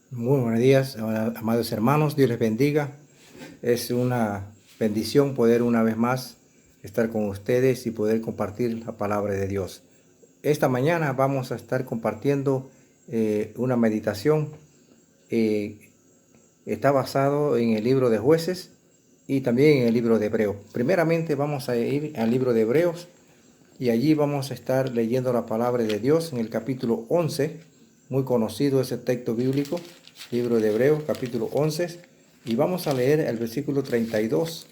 Muy buenos días, amados hermanos, Dios les bendiga. Es una bendición poder una vez más estar con ustedes y poder compartir la palabra de Dios. Esta mañana vamos a estar compartiendo una meditación. eh, Está basado en el libro de Jueces y también en el libro de Hebreos. Primeramente vamos a ir al libro de Hebreos y allí vamos a estar leyendo la palabra de Dios en el capítulo 11, muy conocido ese texto bíblico, libro de Hebreos, capítulo 11, y vamos a leer el versículo 32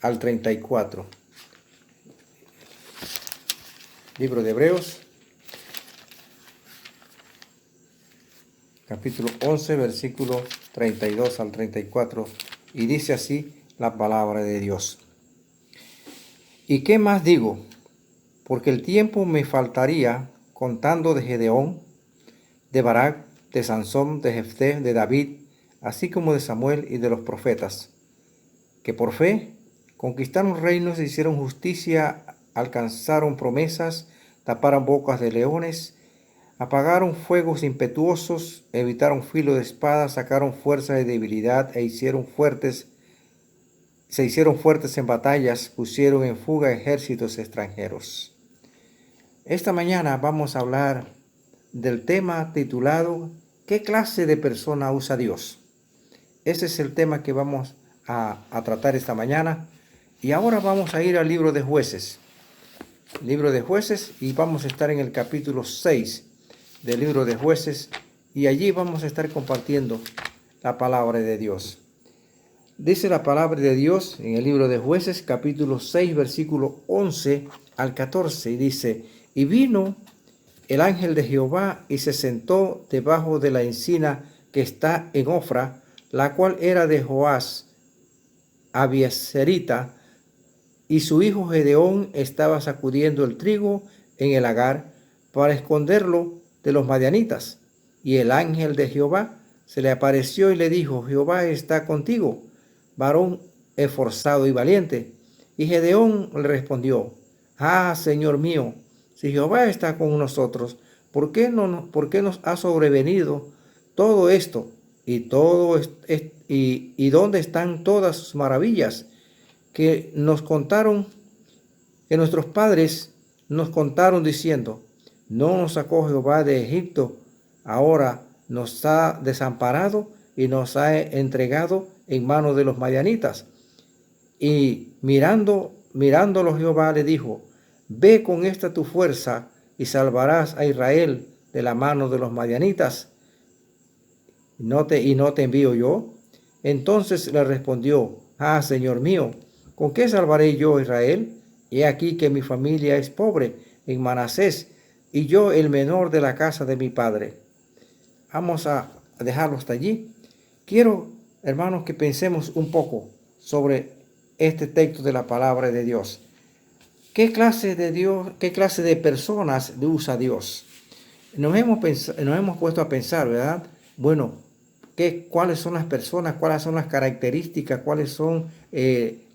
al 34. Libro de Hebreos, capítulo 11, versículo 32 al 34, y dice así la palabra de Dios. ¿Y qué más digo? Porque el tiempo me faltaría contando de Gedeón, de Barak, de Sansón, de Jefté, de David, así como de Samuel y de los profetas, que por fe conquistaron reinos, hicieron justicia, alcanzaron promesas, taparon bocas de leones, apagaron fuegos impetuosos, evitaron filo de espada, sacaron fuerza de debilidad se hicieron fuertes en batallas, pusieron en fuga ejércitos extranjeros. Esta mañana vamos a hablar del tema titulado ¿Qué clase de persona usa Dios? Ese es el tema que vamos a tratar esta mañana. Y ahora vamos a ir al libro de Jueces. Libro de Jueces, y vamos a estar en el capítulo 6 del libro de Jueces, y allí vamos a estar compartiendo la palabra de Dios. Dice la palabra de Dios en el libro de Jueces, capítulo 6, versículo 11 al 14, y dice: Y vino el ángel de Jehová y se sentó debajo de la encina que está en Ofra, la cual era de Joás Abieserita, y su hijo Gedeón estaba sacudiendo el trigo en el lagar para esconderlo de los madianitas. Y el ángel de Jehová se le apareció y le dijo: Jehová está contigo, varón esforzado y valiente. Y Gedeón le respondió: Ah, Señor mío, si Jehová está con nosotros, ¿por qué nos ha sobrevenido todo esto? ¿Y dónde están todas sus maravillas que nos contaron, que nuestros padres nos contaron diciendo: No nos sacó Jehová de Egipto, ahora nos ha desamparado y nos ha entregado en manos de los madianitas? Y mirándolo Jehová le dijo: Ve con esta tu fuerza y salvarás a Israel de la mano de los madianitas, y no te envío yo. Entonces le respondió: Ah, Señor mío, ¿con qué salvaré yo a Israel? He aquí que mi familia es pobre en Manasés, y yo el menor de la casa de mi padre. Vamos a dejarlo hasta allí. Quiero, hermanos, que pensemos un poco sobre este texto de la palabra de Dios. ¿Qué clase de Dios, qué clase de personas usa Dios? Nos hemos puesto a pensar, ¿verdad? Bueno, ¿cuáles son las personas, cuáles son las características, cuáles son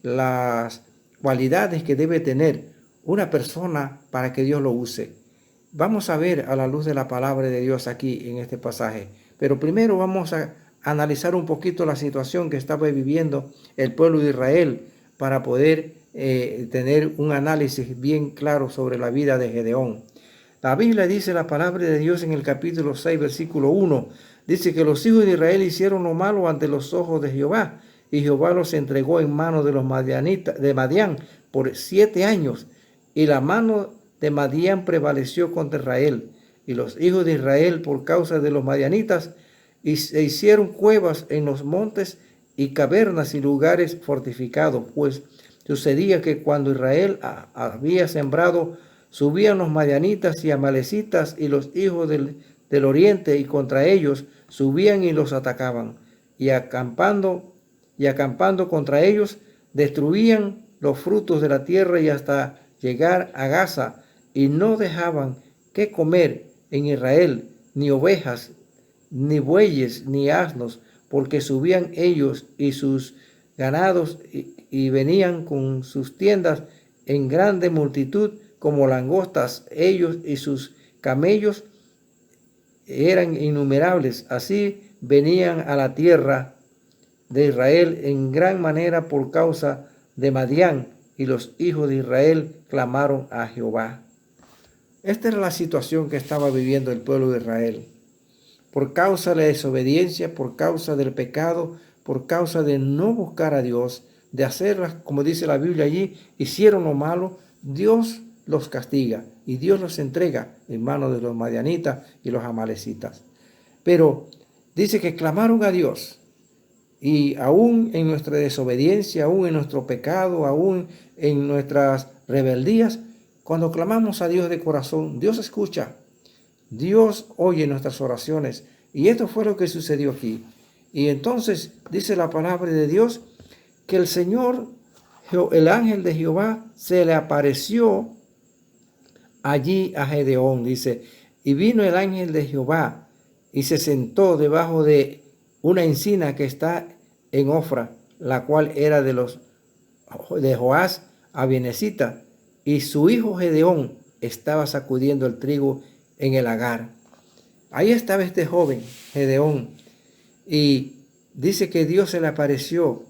las cualidades que debe tener una persona para que Dios lo use? Vamos a ver a la luz de la palabra de Dios aquí en este pasaje. Pero primero vamos a analizar un poquito la situación que estaba viviendo el pueblo de Israel para poder tener un análisis bien claro sobre la vida de Gedeón. La Biblia dice, la palabra de Dios en el capítulo 6, versículo 1, dice que los hijos de Israel hicieron lo malo ante los ojos de Jehová, y Jehová los entregó en manos de los madianitas, de Madián, por 7 años, y la mano de Madián prevaleció contra Israel, y los hijos de Israel, por causa de los madianitas, se hicieron cuevas en los montes y cavernas y lugares fortificados, pues sucedía que cuando Israel había sembrado, subían los madianitas y amalecitas y los hijos del oriente, y contra ellos subían y los atacaban, y acampando contra ellos, destruían los frutos de la tierra y hasta llegar a Gaza, y no dejaban que comer en Israel ni ovejas, ni bueyes, ni asnos, porque subían ellos y sus ganados y venían con sus tiendas en grande multitud como langostas. Ellos y sus camellos eran innumerables. Así venían a la tierra de Israel en gran manera por causa de Madián, y los hijos de Israel clamaron a Jehová. Esta era la situación que estaba viviendo el pueblo de Israel. Por causa de la desobediencia, por causa del pecado, por causa de no buscar a Dios, de hacerlas, como dice la Biblia allí, hicieron lo malo, Dios los castiga y Dios los entrega en manos de los madianitas y los amalecitas. Pero dice que clamaron a Dios, y aún en nuestra desobediencia, aún en nuestro pecado, aún en nuestras rebeldías, cuando clamamos a Dios de corazón, Dios escucha, Dios oye nuestras oraciones. Y esto fue lo que sucedió aquí. Y entonces dice la palabra de Dios que el Señor, el ángel de Jehová, se le apareció allí a Gedeón, dice, y vino el ángel de Jehová y se sentó debajo de una encina que está en Ofra, la cual era de Joás Abinesita, y su hijo Gedeón estaba sacudiendo el trigo en el lagar. Ahí estaba este joven, Gedeón, y dice que Dios se le apareció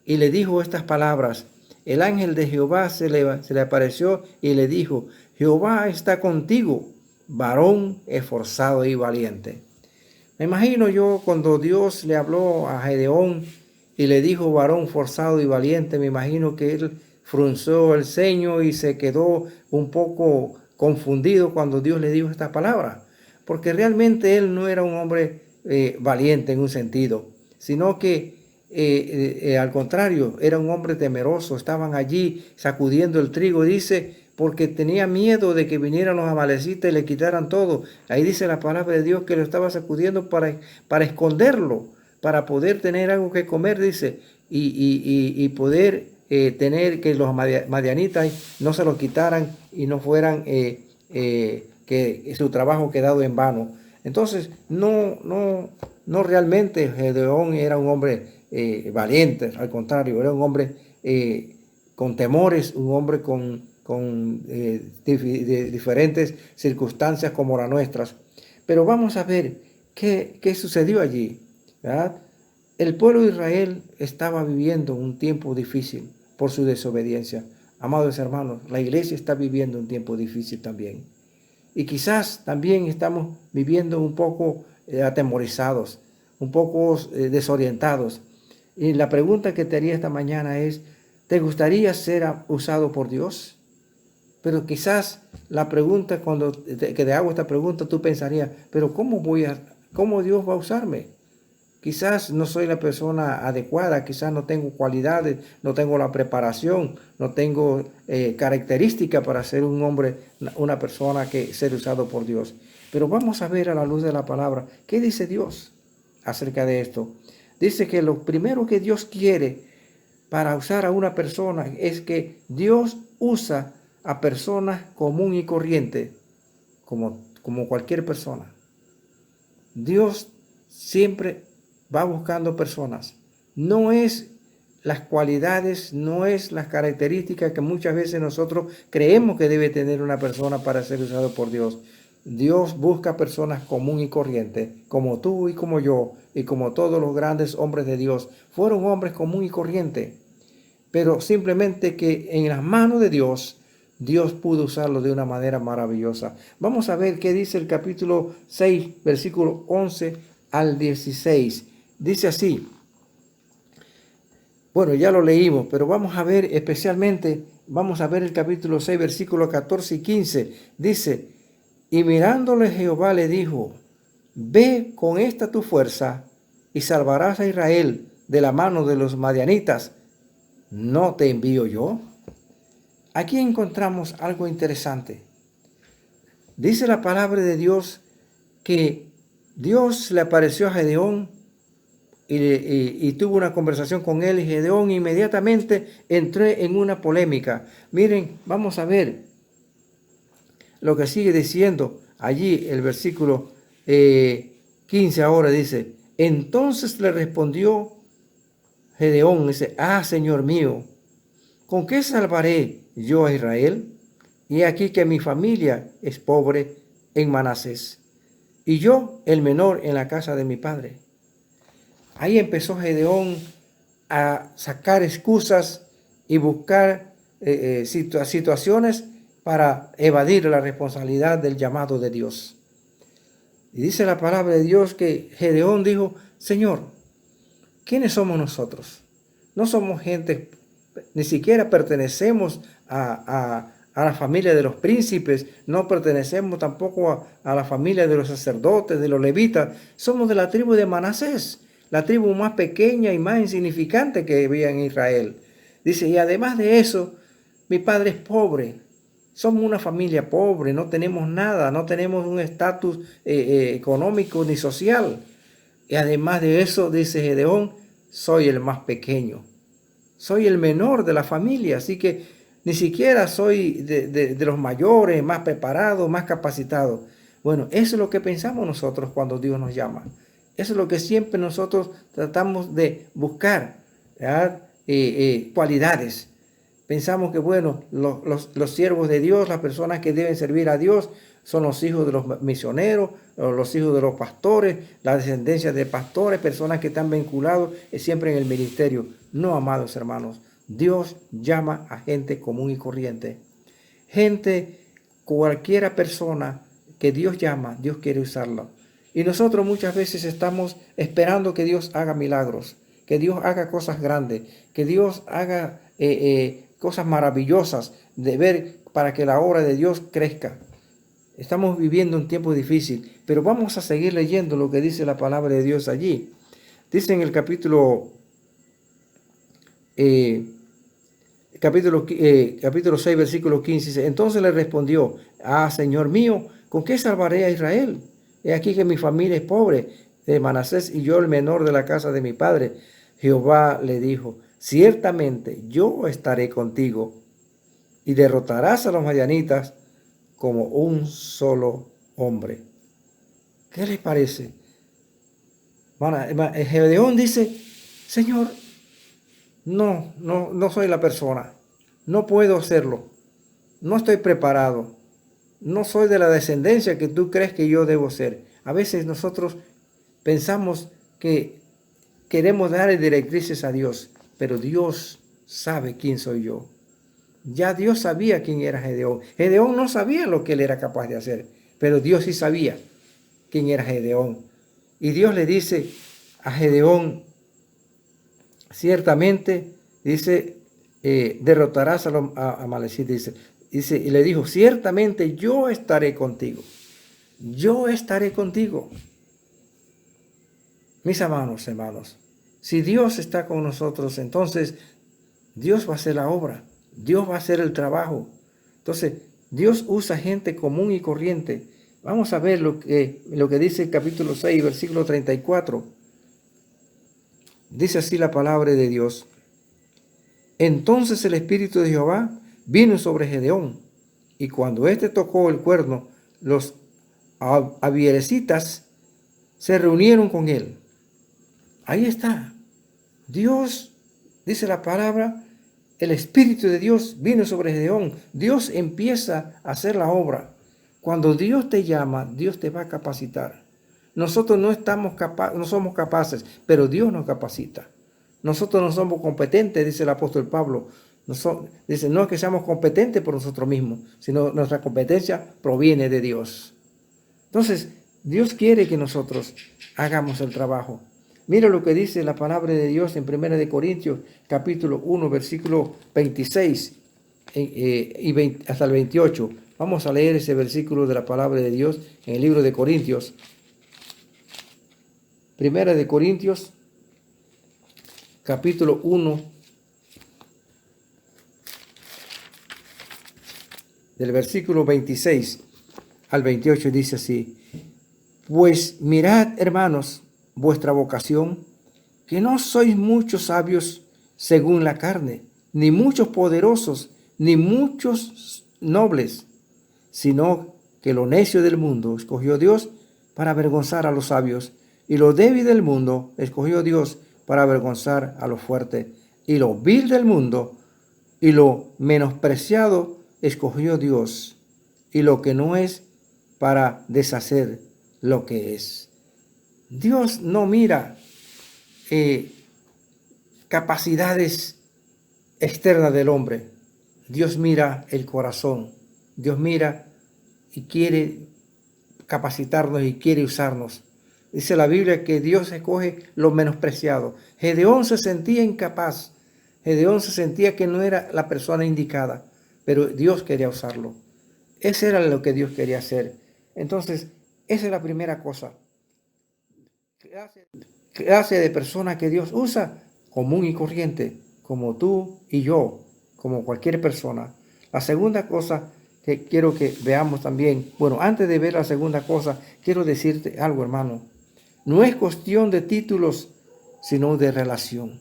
y le dijo estas palabras. El ángel de Jehová se le apareció y le dijo: Jehová está contigo, varón esforzado y valiente. Me imagino yo cuando Dios le habló a Gedeón y le dijo varón forzado y valiente, me imagino que él frunció el ceño y se quedó un poco confundido cuando Dios le dijo esta palabra, porque realmente él no era un hombre valiente en un sentido, sino que al contrario, era un hombre temeroso. Estaban allí sacudiendo el trigo, dice, porque tenía miedo de que vinieran los amalecitas y le quitaran todo. Ahí dice la palabra de Dios que lo estaba sacudiendo para esconderlo, para poder tener algo que comer, dice, y poder tener que los madianitas no se lo quitaran y no fueran que su trabajo quedado en vano. Entonces, no realmente Gedeón era un hombre valiente, al contrario, era un hombre con temores, un hombre con diferentes circunstancias como las nuestras. Pero vamos a ver qué sucedió allí, ¿verdad? El pueblo de Israel estaba viviendo un tiempo difícil por su desobediencia. Amados hermanos, la iglesia está viviendo un tiempo difícil también. Y quizás también estamos viviendo un poco atemorizados, un poco desorientados. Y la pregunta que te haría esta mañana es: ¿te gustaría ser usado por Dios? Pero quizás la pregunta, cuando te hago esta pregunta, tú pensarías, pero ¿cómo Dios va a usarme? Quizás no soy la persona adecuada, quizás no tengo cualidades, no tengo la preparación, no tengo características para ser un hombre, una persona que ser usado por Dios. Pero vamos a ver a la luz de la palabra, ¿qué dice Dios acerca de esto? Dice que lo primero que Dios quiere para usar a una persona es que Dios usa a personas común y corriente, como cualquier persona. Dios siempre va buscando personas. No es las cualidades, no es las características que muchas veces nosotros creemos que debe tener una persona para ser usado por Dios. Dios busca personas común y corriente, como tú y como yo, y como todos los grandes hombres de Dios. Fueron hombres común y corriente, pero simplemente que en las manos de Dios, Dios pudo usarlo de una manera maravillosa. Vamos a ver qué dice el capítulo 6, versículo 11 al 16. Dice así. Bueno, ya lo leímos, pero vamos a ver especialmente, vamos a ver el capítulo 6, versículos 14 y 15. Dice: y mirándole Jehová le dijo: ve con esta tu fuerza y salvarás a Israel de la mano de los madianitas. ¿No te envío yo? Aquí encontramos algo interesante. Dice la palabra de Dios que Dios le apareció a Gedeón y tuvo una conversación con él, y Gedeón inmediatamente entró en una polémica. Miren, vamos a ver lo que sigue diciendo allí el versículo 15 ahora dice: entonces le respondió Gedeón, dice: Señor mío, ¿con qué salvaré yo a Israel? Y aquí que mi familia es pobre en Manasés, y yo el menor en la casa de mi padre. Ahí empezó Gedeón a sacar excusas y buscar situaciones para evadir la responsabilidad del llamado de Dios. Y dice la palabra de Dios que Gedeón dijo: Señor, ¿quiénes somos nosotros? No somos gente, ni siquiera pertenecemos a la familia de los príncipes, no pertenecemos tampoco a la familia de los sacerdotes, de los levitas. Somos de la tribu de Manasés, la tribu más pequeña y más insignificante que había en Israel. Dice, y además de eso, mi padre es pobre. Somos una familia pobre, no tenemos nada, no tenemos un estatus económico ni social. Y además de eso, dice Gedeón, soy el más pequeño. Soy el menor de la familia, así que ni siquiera soy de los mayores, más preparados, más capacitados. Bueno, eso es lo que pensamos nosotros cuando Dios nos llama. Eso es lo que siempre nosotros tratamos de buscar, cualidades. Pensamos que, bueno, los siervos de Dios, las personas que deben servir a Dios, son los hijos de los misioneros, o los hijos de los pastores, la descendencia de pastores, personas que están vinculados siempre en el ministerio. No, amados hermanos, Dios llama a gente común y corriente. Gente, cualquiera persona que Dios llama, Dios quiere usarla. Y nosotros muchas veces estamos esperando que Dios haga milagros, que Dios haga cosas grandes, que Dios haga cosas maravillosas de ver para que la obra de Dios crezca. Estamos viviendo un tiempo difícil, pero vamos a seguir leyendo lo que dice la palabra de Dios allí. Dice en el capítulo 6, versículo 15, dice, entonces le respondió, Señor mío, ¿con qué salvaré a Israel? He aquí que mi familia es pobre de Manasés y yo el menor de la casa de mi padre. Jehová le dijo, ciertamente yo estaré contigo y derrotarás a los madianitas como un solo hombre. ¿Qué les parece? Gedeón dice, Señor, no soy la persona, no puedo hacerlo, no estoy preparado, no soy de la descendencia que tú crees que yo debo ser. A veces nosotros pensamos que queremos darle directrices a Dios, pero Dios sabe quién soy yo. Ya Dios sabía quién era Gedeón. Gedeón no sabía lo que él era capaz de hacer, pero Dios sí sabía quién era Gedeón. Y Dios le dice a Gedeón, ciertamente, dice, derrotarás a los amalecitas, dice, y le dijo, ciertamente yo estaré contigo. Yo estaré contigo. Mis hermanos, si Dios está con nosotros, entonces Dios va a hacer la obra. Dios va a hacer el trabajo. Entonces, Dios usa gente común y corriente. Vamos a ver lo que dice el capítulo 6, versículo 34. Dice así la palabra de Dios. Entonces el Espíritu de Jehová vino sobre Gedeón, y cuando éste tocó el cuerno, los abierecitas se reunieron con él. Ahí está. Dios, dice la palabra, el Espíritu de Dios vino sobre Gedeón. Dios empieza a hacer la obra. Cuando Dios te llama, Dios te va a capacitar. Nosotros no somos capaces, pero Dios nos capacita. Nosotros no somos competentes, dice el apóstol Pablo. Dice, no es que seamos competentes por nosotros mismos, sino nuestra competencia proviene de Dios. Entonces, Dios quiere que nosotros hagamos el trabajo. Mira lo que dice la palabra de Dios en 1 Corintios, capítulo 1, versículo 26 hasta el 28. Vamos a leer ese versículo de la palabra de Dios en el libro de Corintios. 1 Corintios, capítulo 1, del versículo 26 al 28, dice así, pues mirad, hermanos, vuestra vocación, que no sois muchos sabios según la carne, ni muchos poderosos, ni muchos nobles, sino que lo necio del mundo escogió Dios para avergonzar a los sabios, y lo débil del mundo escogió Dios para avergonzar a los fuertes, y lo vil del mundo y lo menospreciado escogió Dios, y lo que no es para deshacer lo que es. Dios no mira capacidades externas del hombre. Dios mira el corazón. Dios mira y quiere capacitarnos y quiere usarnos. Dice la Biblia que Dios escoge lo menospreciado. Gedeón se sentía incapaz. Gedeón se sentía que no era la persona indicada, pero Dios quería usarlo. Ese era lo que Dios quería hacer. Entonces, esa es la primera cosa. Clase de persona que Dios usa, común y corriente, como tú y yo, como cualquier persona. La segunda cosa que quiero que veamos también, bueno, antes de ver la segunda cosa, quiero decirte algo, hermano. No es cuestión de títulos, sino de relación.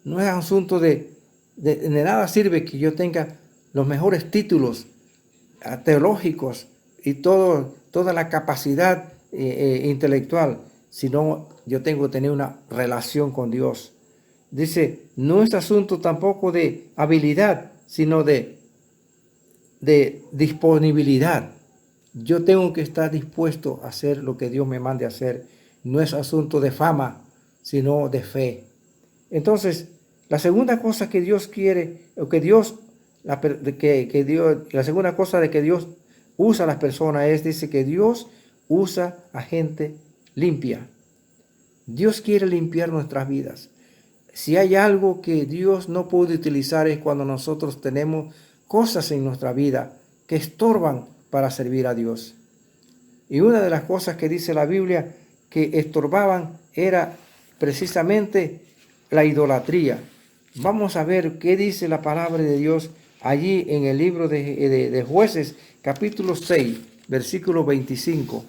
No es asunto de nada sirve que yo tenga los mejores títulos teológicos y toda la capacidad intelectual, sino yo tengo que tener una relación con Dios. Dice, no es asunto tampoco de habilidad, sino de disponibilidad. Yo tengo que estar dispuesto a hacer lo que Dios me mande a hacer. No es asunto de fama, sino de fe. Entonces, la segunda cosa que Dios quiere, o que Dios, la segunda cosa de que Dios usa a las personas es, dice que Dios usa a gente limpia. Dios quiere limpiar nuestras vidas. Si hay algo que Dios no puede utilizar es cuando nosotros tenemos cosas en nuestra vida que estorban para servir a Dios. Y una de las cosas que dice la Biblia que estorbaban era precisamente la idolatría. Vamos a ver qué dice la palabra de Dios allí en el libro de Jueces, capítulo 6, versículo 25.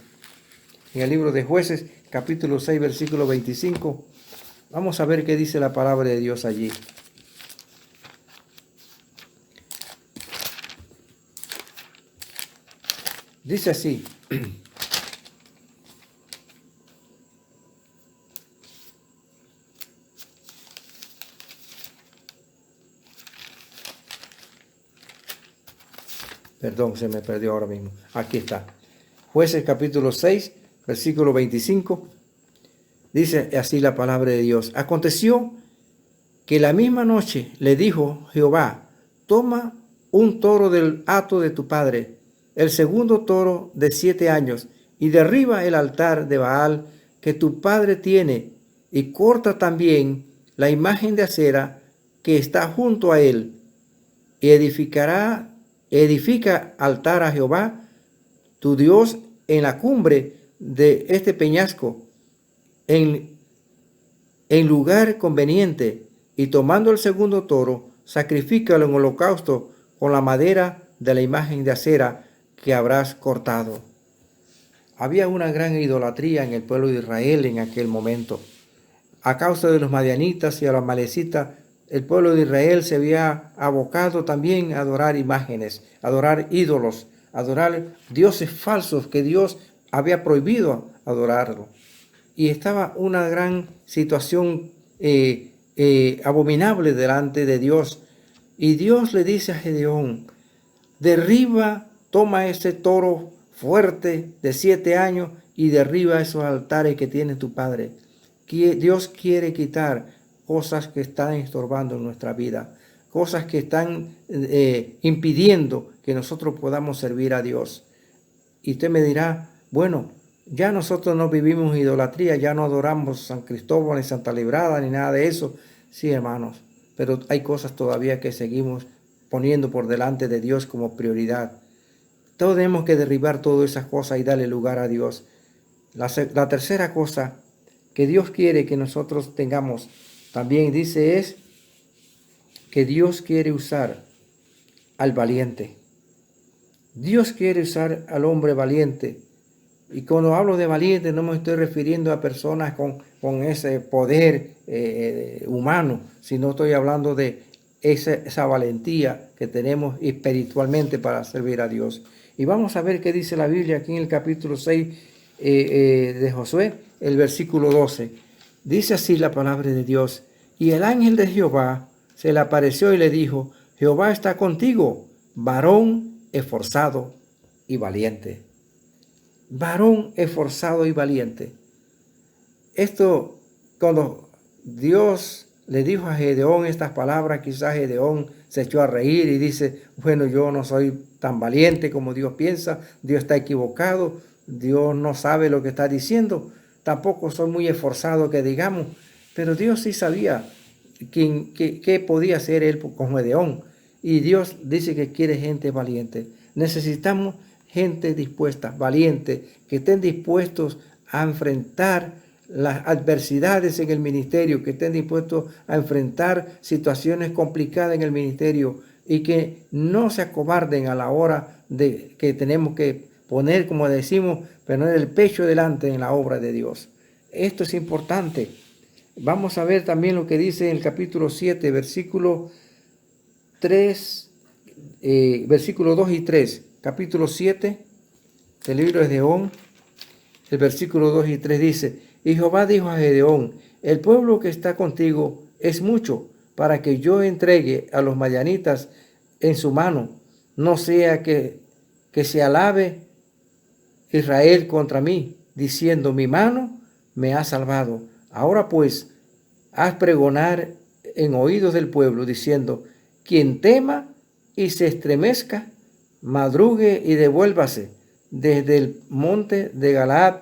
En el libro de Jueces, capítulo 6, versículo 25. Vamos a ver qué dice la palabra de Dios allí. Dice así. Perdón, se me perdió ahora mismo. Aquí está. Jueces capítulo 6, versículo 25. Dice así la palabra de Dios. Aconteció que la misma noche le dijo Jehová, toma un toro del hato de tu padre, el segundo toro de 7 años, y derriba el altar de Baal que tu padre tiene, y corta también la imagen de acera que está junto a él, y edifica altar a Jehová, tu Dios, en la cumbre de este peñasco, en lugar conveniente, y tomando el segundo toro, sacrifícalo en holocausto con la madera de la imagen de acera que habrás cortado. Había una gran idolatría en el pueblo de Israel en aquel momento. A causa de los madianitas y a los amalecitas, el pueblo de Israel se había abocado también a adorar imágenes, a adorar ídolos, a adorar dioses falsos que Dios había prohibido adorarlo. Y estaba una gran situación abominable delante de Dios. Y Dios le dice a Gedeón, derriba, toma ese toro fuerte de 7 años y derriba esos altares que tiene tu padre. Dios quiere quitar cosas que están estorbando en nuestra vida, cosas que están impidiendo que nosotros podamos servir a Dios. Y usted me dirá, bueno, ya nosotros no vivimos idolatría, ya no adoramos San Cristóbal, ni Santa Librada, ni nada de eso. Sí, hermanos, pero hay cosas todavía que seguimos poniendo por delante de Dios como prioridad. Todos tenemos que derribar todas esas cosas y darle lugar a Dios. La tercera cosa que Dios quiere que nosotros tengamos, también dice, es que Dios quiere usar al valiente. Dios quiere usar al hombre valiente. Y cuando hablo de valiente no me estoy refiriendo a personas con ese poder humano, sino estoy hablando de esa valentía que tenemos espiritualmente para servir a Dios. Y vamos a ver qué dice la Biblia aquí en el capítulo 6 de Josué, el versículo 12. Dice así la palabra de Dios. Y el ángel de Jehová se le apareció y le dijo, Jehová está contigo, varón esforzado y valiente. Varón esforzado y valiente. Esto, cuando Dios le dijo a Gedeón estas palabras, quizás Gedeón se echó a reír y dice, bueno, yo no soy tan valiente como Dios piensa, Dios está equivocado, Dios no sabe lo que está diciendo, tampoco soy muy esforzado que digamos, pero Dios sí sabía qué podía hacer él con Gedeón. Y Dios dice que quiere gente valiente. Necesitamos gente dispuesta, valiente, que estén dispuestos a enfrentar las adversidades en el ministerio, que estén dispuestos a enfrentar situaciones complicadas en el ministerio y que no se acobarden a la hora de que tenemos que poner, como decimos, poner el pecho delante en la obra de Dios. Esto es importante. Vamos a ver también lo que dice en el capítulo 7, versículo 3, versículo 2 y 3. Capítulo 7 del libro de Gedeón, el versículo 2 y 3 dice, y Jehová dijo a Gedeón, el pueblo que está contigo es mucho para que yo entregue a los madianitas en su mano, no sea que se alabe Israel contra mí, diciendo, mi mano me ha salvado. Ahora pues, haz pregonar en oídos del pueblo, diciendo, quien tema y se estremezca, madrugue y devuélvase desde el monte de Galaad,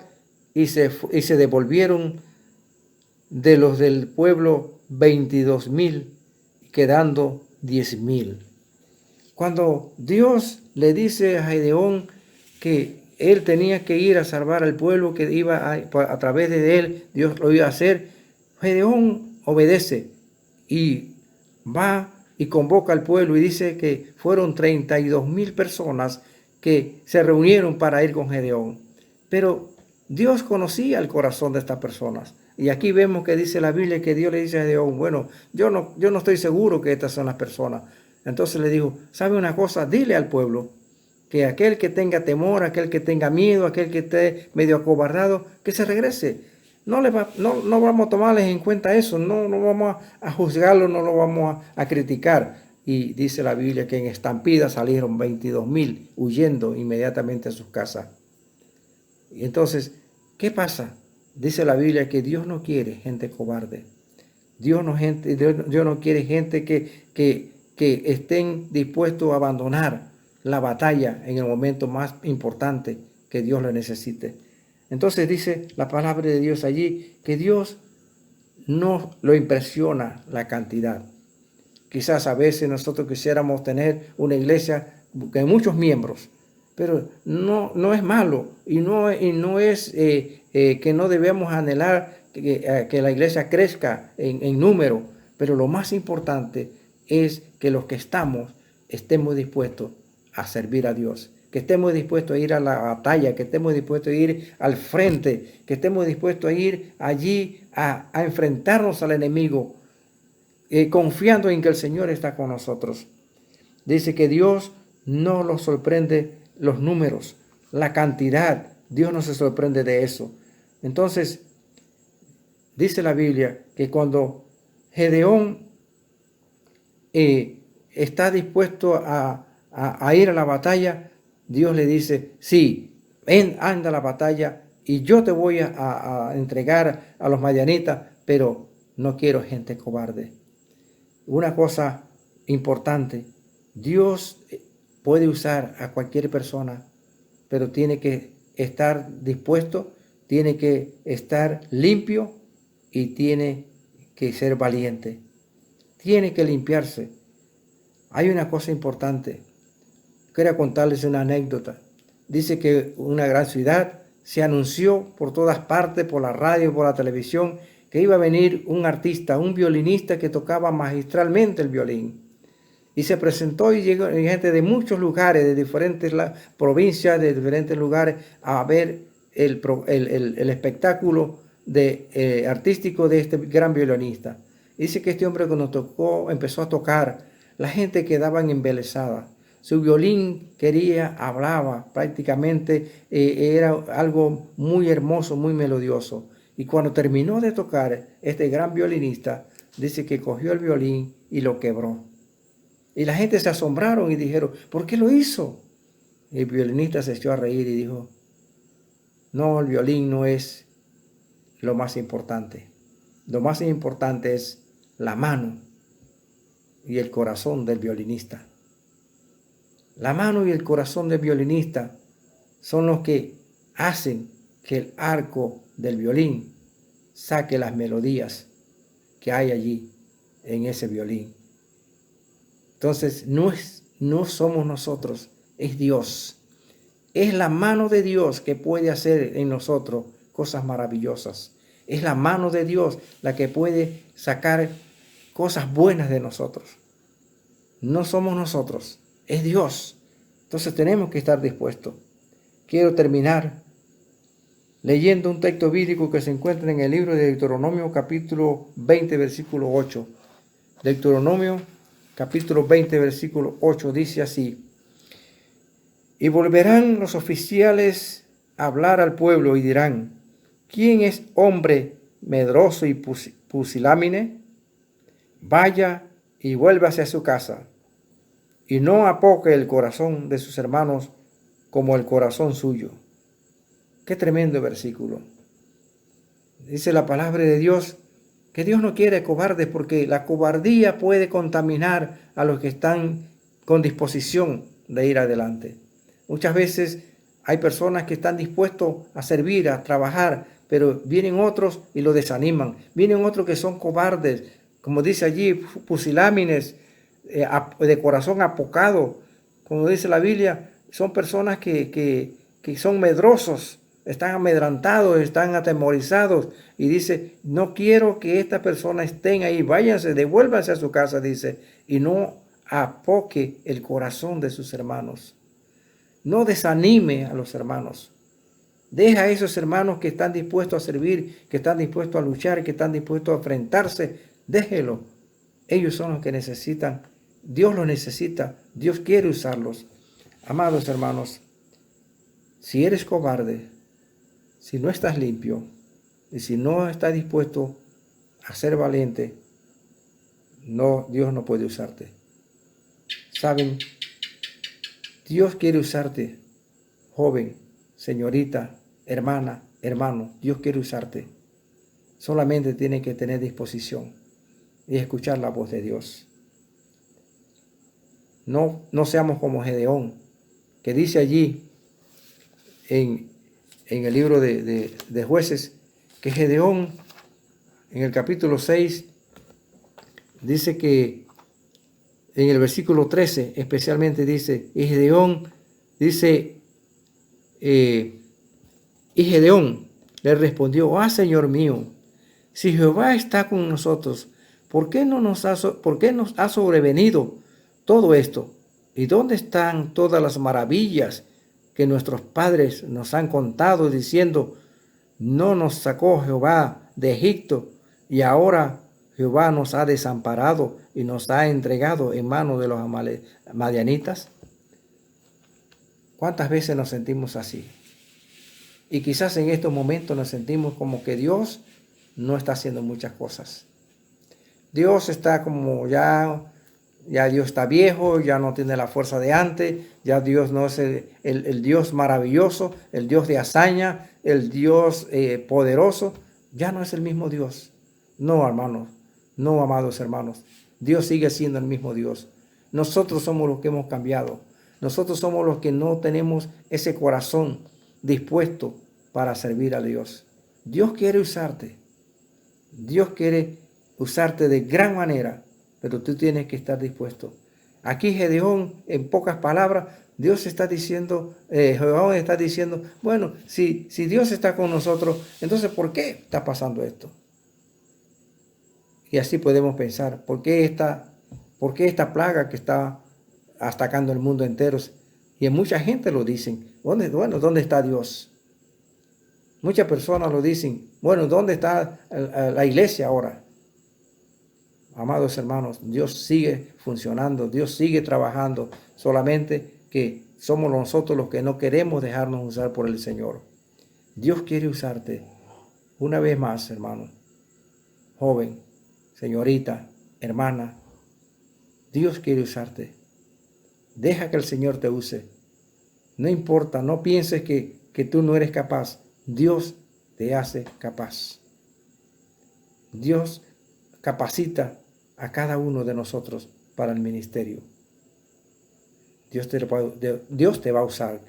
y se devolvieron de los del pueblo 22,000, quedando 10,000. Cuando Dios le dice a Gedeón que él tenía que ir a salvar al pueblo, que iba a través de él, Dios lo iba a hacer, Gedeón obedece y va y convoca al pueblo y dice que fueron 32,000 personas que se reunieron para ir con Gedeón. Pero Dios conocía el corazón de estas personas. Y aquí vemos que dice la Biblia que Dios le dice a Gedeón, bueno, yo no estoy seguro que estas son las personas. Entonces le dijo, ¿sabe una cosa? Dile al pueblo que aquel que tenga temor, aquel que tenga miedo, aquel que esté medio acobardado, que se regrese. No vamos a tomarles en cuenta eso, no vamos a juzgarlo, no lo vamos a criticar. Y dice la Biblia que en estampida salieron 22,000 huyendo inmediatamente a sus casas. Y entonces, ¿qué pasa? Dice la Biblia que Dios no quiere gente cobarde. Dios no quiere gente que estén dispuestos a abandonar la batalla en el momento más importante que Dios le necesite. Entonces dice la palabra de Dios allí que Dios no lo impresiona la cantidad. Quizás a veces nosotros quisiéramos tener una iglesia con muchos miembros, pero no es malo y no es que no debemos anhelar que la iglesia crezca en número, pero lo más importante es que los que estemos dispuestos a servir a Dios, que estemos dispuestos a ir a la batalla, que estemos dispuestos a ir al frente, que estemos dispuestos a ir allí a enfrentarnos al enemigo, confiando en que el Señor está con nosotros. Dice que Dios no lo sorprende los números, la cantidad, Dios no se sorprende de eso. Entonces, dice la Biblia que cuando Gedeón está dispuesto a ir a la batalla, Dios le dice, sí, anda a la batalla y yo te voy a entregar a los madianitas, pero no quiero gente cobarde. Una cosa importante, Dios puede usar a cualquier persona, pero tiene que estar dispuesto, tiene que estar limpio y tiene que ser valiente. Tiene que limpiarse. Hay una cosa importante. Quiero contarles una anécdota. Dice que una gran ciudad se anunció por todas partes, por la radio, por la televisión, que iba a venir un artista, un violinista que tocaba magistralmente el violín. Y se presentó y llegó gente de muchos lugares, de diferentes provincias, de diferentes lugares, a ver el espectáculo artístico de este gran violinista. Dice que este hombre cuando empezó a tocar, la gente quedaba embelesada. Su violín hablaba prácticamente, era algo muy hermoso, muy melodioso. Y cuando terminó de tocar, este gran violinista dice que cogió el violín y lo quebró. Y la gente se asombraron y dijeron, ¿por qué lo hizo? Y el violinista se echó a reír y dijo, no, el violín no es lo más importante. lo más importante es la mano y el corazón del violinista. La mano y el corazón del violinista son los que hacen que el arco del violín saque las melodías que hay allí en ese violín. Entonces no somos nosotros, es Dios. Es la mano de Dios que puede hacer en nosotros cosas maravillosas. Es la mano de Dios la que puede sacar cosas buenas de nosotros. No somos nosotros, es Dios. Entonces tenemos que estar dispuestos. Quiero terminar leyendo un texto bíblico que se encuentra en el libro de Deuteronomio capítulo 20, versículo 8. Deuteronomio capítulo 20, versículo 8 dice así: y volverán los oficiales a hablar al pueblo y dirán: ¿quién es hombre medroso y pusilánime? Vaya y vuélvase a su casa, y no apoque el corazón de sus hermanos como el corazón suyo. Qué tremendo versículo. Dice la palabra de Dios que Dios no quiere cobardes, porque la cobardía puede contaminar a los que están con disposición de ir adelante. Muchas veces hay personas que están dispuestos a servir, a trabajar, pero vienen otros y lo desaniman. Vienen otros que son cobardes, como dice allí, pusilánimes, de corazón apocado. Como dice la Biblia, son personas que son medrosos, están amedrantados, están atemorizados. Y dice: no quiero que estas personas estén ahí, váyanse, devuélvanse a su casa, dice, y no apoque el corazón de sus hermanos. No desanime a los hermanos. Deja a esos hermanos que están dispuestos a servir, que están dispuestos a luchar, que están dispuestos a enfrentarse. Déjelo. Ellos son los que necesitan. Dios los necesita. Dios quiere usarlos. Amados hermanos, si eres cobarde, si no estás limpio y si no estás dispuesto a ser valiente, Dios no puede usarte. ¿Saben? Dios quiere usarte, joven, señorita, hermana, hermano. Dios quiere usarte. Solamente tienes que tener disposición y escuchar la voz de Dios. No seamos como Gedeón, que dice allí en el libro de Jueces, que Gedeón, en el capítulo 6, dice que en el versículo 13 especialmente dice, y Gedeón dice, y Gedeón le respondió: Señor mío, si Jehová está con nosotros, ¿por qué nos ha sobrevenido todo esto? ¿Y dónde están todas las maravillas que nuestros padres nos han contado, diciendo: no nos sacó Jehová de Egipto, y ahora Jehová nos ha desamparado y nos ha entregado en manos de los madianitas? ¿Cuántas veces nos sentimos así? Y quizás en estos momentos nos sentimos como que Dios no está haciendo muchas cosas. Dios está como ya Dios está viejo, ya no tiene la fuerza de antes, ya Dios no es el Dios maravilloso, el Dios de hazaña, el Dios poderoso, ya no es el mismo Dios. No, hermanos, no, amados hermanos, Dios sigue siendo el mismo Dios. Nosotros somos los que hemos cambiado. Nosotros somos los que no tenemos ese corazón dispuesto para servir a Dios. Dios quiere usarte. Dios quiere usarte de gran manera, pero tú tienes que estar dispuesto. Aquí Gedeón, en pocas palabras, Dios está diciendo, Jehová está diciendo, bueno, si Dios está con nosotros, entonces ¿por qué está pasando esto? Y así podemos pensar, ¿por qué esta plaga que está atacando el mundo entero? Y mucha gente lo dicen, ¿dónde está Dios? Muchas personas lo dicen, bueno, ¿dónde está la iglesia ahora? Amados hermanos, Dios sigue funcionando, Dios sigue trabajando, solamente que somos nosotros los que no queremos dejarnos usar por el Señor. Dios quiere usarte. Una vez más, hermano, joven, señorita, hermana, Dios quiere usarte. Deja que el Señor te use. No importa, no pienses que tú no eres capaz. Dios te hace capaz. Dios capacita a cada uno de nosotros para el ministerio. Dios te va a usar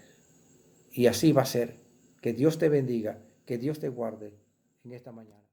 y así va a ser. Que Dios te bendiga, que Dios te guarde en esta mañana.